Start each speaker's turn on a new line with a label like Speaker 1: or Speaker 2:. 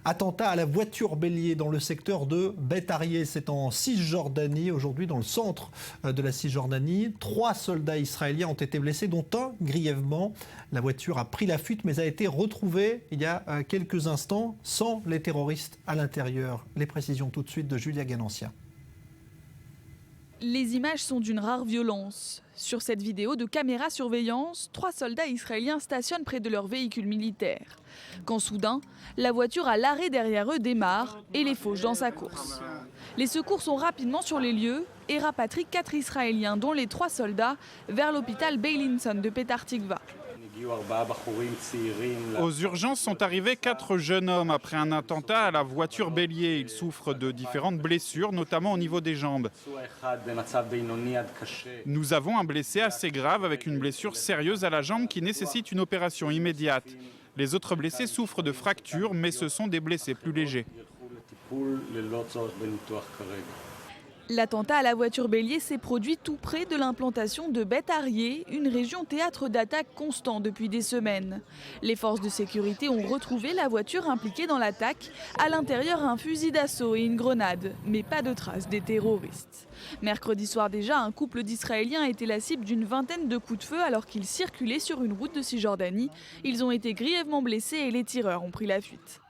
Speaker 1: Attentat à la voiture bélier dans le secteur de Beth Arieh, c'est en Cisjordanie, aujourd'hui dans le centre de la Cisjordanie. 3 soldats israéliens ont été blessés, dont un grièvement. La voiture a pris la fuite mais a été retrouvée il y a quelques instants sans les terroristes à l'intérieur. Les précisions tout de suite de Julia Ganancia.
Speaker 2: Les images sont d'une rare violence. Sur cette vidéo de caméra surveillance, 3 soldats israéliens stationnent près de leur véhicule militaire. Quand soudain, la voiture à l'arrêt derrière eux démarre et les fauche dans sa course. Les secours sont rapidement sur les lieux et rapatrient 4 Israéliens, dont les 3 soldats, vers l'hôpital Beilinson de Petah Tikva.
Speaker 3: Aux urgences sont arrivés 4 jeunes hommes après un attentat à la voiture bélier. Ils souffrent de différentes blessures, notamment au niveau des jambes. Nous avons un blessé assez grave avec une blessure sérieuse à la jambe qui nécessite une opération immédiate. Les autres blessés souffrent de fractures, mais ce sont des blessés plus légers.
Speaker 2: L'attentat à la voiture bélier s'est produit tout près de l'implantation de Beth Arieh, une région théâtre d'attaques constants depuis des semaines. Les forces de sécurité ont retrouvé la voiture impliquée dans l'attaque, à l'intérieur un fusil d'assaut et une grenade, mais pas de traces des terroristes. Mercredi soir déjà, un couple d'Israéliens a été la cible d'une vingtaine de coups de feu alors qu'ils circulaient sur une route de Cisjordanie. Ils ont été grièvement blessés et les tireurs ont pris la fuite.